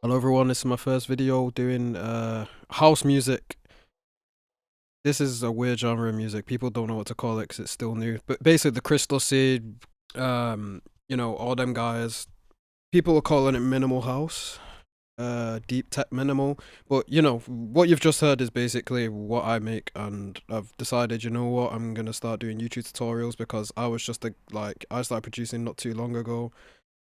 Hello everyone, this is my first video doing house music. This is a weird genre of music. People don't know what to call it because it's still new. But basically the Crystal Seed, you know, all them guys, people are calling it minimal house, deep tech minimal. But you know, what you've just heard is basically what I make, and I've decided, you know what, I'm gonna start doing YouTube tutorials because I was just I started producing not too long ago.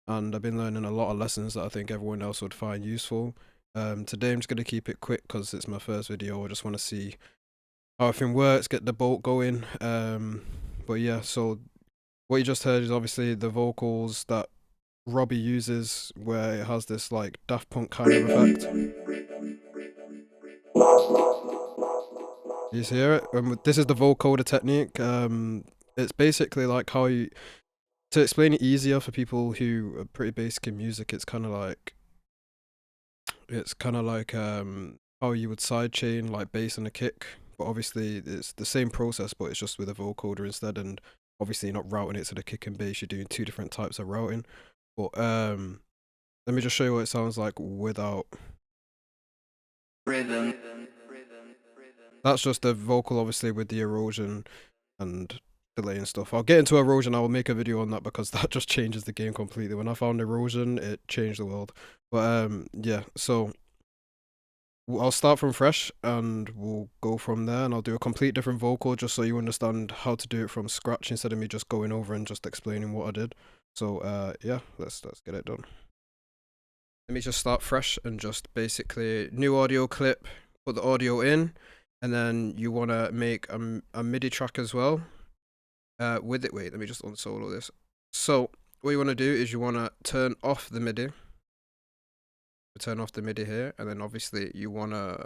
And I've been learning a lot of lessons that I think everyone else would find useful. Today I'm just going to keep it quick because it's my first video. I just want to see how everything works, get the boat going. But yeah, so what you just heard is obviously the vocals that Robbie uses, where it has this like Daft Punk kind of effect. You hear it? This is the vocoder technique. It's basically like how you... To explain it easier for people who are pretty basic in music, it's kind of like how you would sidechain like bass and a kick, but obviously it's the same process, but it's just with a vocoder instead. And obviously you're not routing it to the kick and bass, you're doing two different types of routing. But let me just show you what it sounds like without rhythm. That's just the vocal, obviously, with the erosion and delay and stuff. I'll get into erosion. I will make a video on that because that just changes the game completely. When I found erosion, it changed the world. But yeah, so I'll start from fresh and we'll go from there, and I'll do a complete different vocal just so you understand how to do it from scratch instead of me just going over and just explaining what I did. So yeah, let's get it done. Let me just start fresh and just basically new audio clip, put the audio in, and then you want to make a MIDI track as well. With it, wait, let me just unsolo this. So what you want to do is you want to turn off the MIDI. Turn off the MIDI here, and then obviously you want to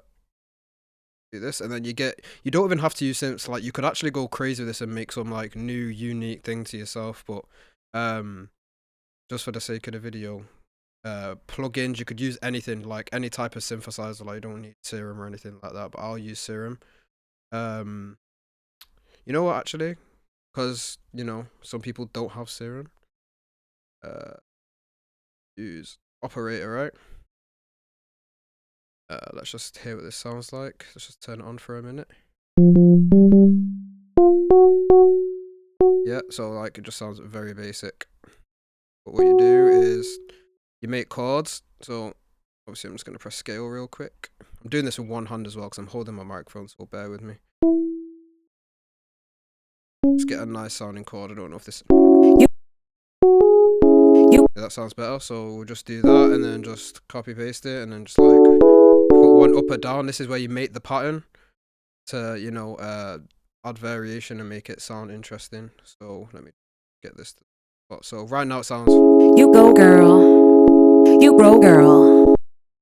do this, and then you don't even have to use synths. Like, you could actually go crazy with this and make some like new unique thing to yourself, but just for the sake of the video, plugins, you could use anything, like any type of synthesizer. Like, you don't need Serum or anything like that, but I'll use Serum. You know what, actually, because you know some people don't have Serum, use Operator, right? Let's just hear what this sounds like. Let's just turn it on for a minute. Yeah, so like it just sounds very basic. But what you do is you make chords. So obviously I'm just going to press scale real quick. I'm doing this with one hand as well because I'm holding my microphone, so bear with me. Just get a nice sounding chord. I don't know if this... Yeah, that sounds better. So we'll just do that and then just copy paste it and then just like put one up or down. This is where you make the pattern to, you know, add variation and make it sound interesting. So let me get this. So right now it sounds... You go, girl. You grow, girl.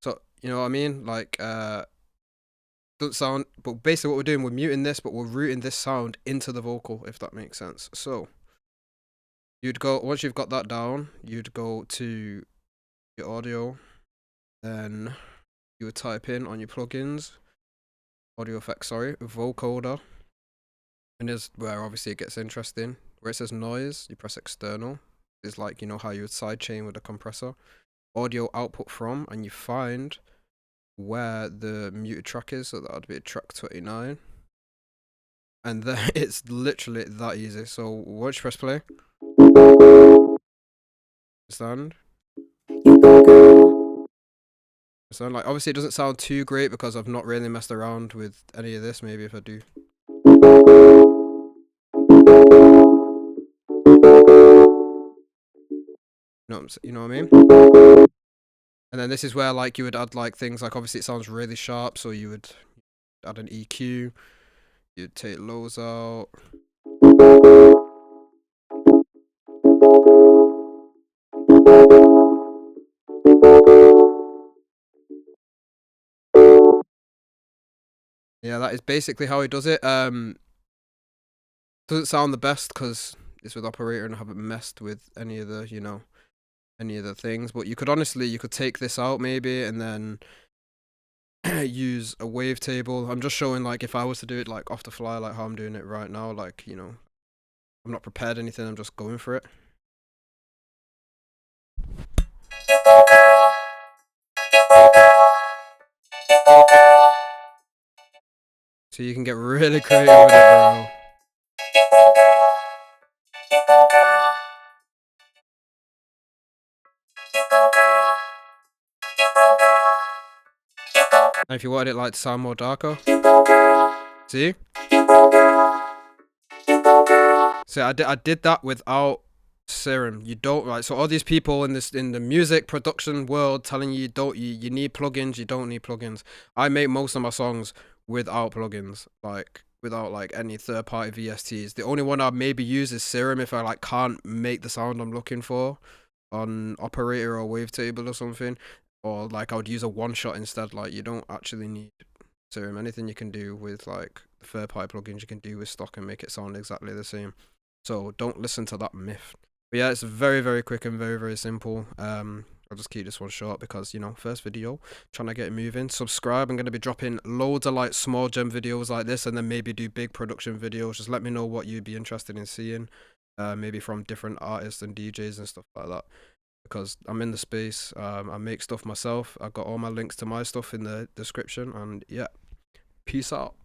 So, you know what I mean? Like, doesn't sound... But basically what we're doing, we're muting this, but we're routing this sound into the vocal, if that makes sense. So you'd go... Once you've got that down, you'd go to your audio. Then you would type in on your plugins, audio effects, sorry, vocoder. And here's where obviously it gets interesting. Where it says noise, you press external. It's like, you know, how you would sidechain with a compressor. Audio output from, and you find where the muted track is, so that would be track 29. And then it's literally that easy. So once you press play, understand? You go, girl. Understand? Like, obviously it doesn't sound too great because I've not really messed around with any of this. Maybe if I do. You know what I mean? And then this is where like you would add like things like, obviously it sounds really sharp, so you would add an EQ. You'd take lows out. Yeah, that is basically how he does it. Doesn't sound the best because it's with operator and I haven't messed with any of the, any of the things. But you could take this out maybe and then use a wavetable. I'm just showing like if I was to do it like off the fly, like how I'm doing it right now, like, I'm not prepared anything, I'm just going for it. So you can get really creative with it, bro. And if you wanted it like to sound more darker, see? So I did that without Serum. You don't, right? So all these people in the music production world telling you you need plugins, you don't need plugins. I make most of my songs without plugins, like without like any third party VSTs. The only one I maybe use is Serum if I like can't make the sound I'm looking for on operator or wavetable or something, or like I would use a one shot instead. Like you don't actually need Serum. Anything you can do with like the third party plugins you can do with stock and make it sound exactly the same. So don't listen to that myth. But yeah, it's very, very quick and very, very simple. I'll just keep this one short because, first video, trying to get it moving. Subscribe. I'm going to be dropping loads of like small gem videos like this and then maybe do big production videos. Just let me know what you'd be interested in seeing, maybe from different artists and DJs and stuff like that. Because I'm in the space, I make stuff myself. I've got all my links to my stuff in the description, and yeah, peace out.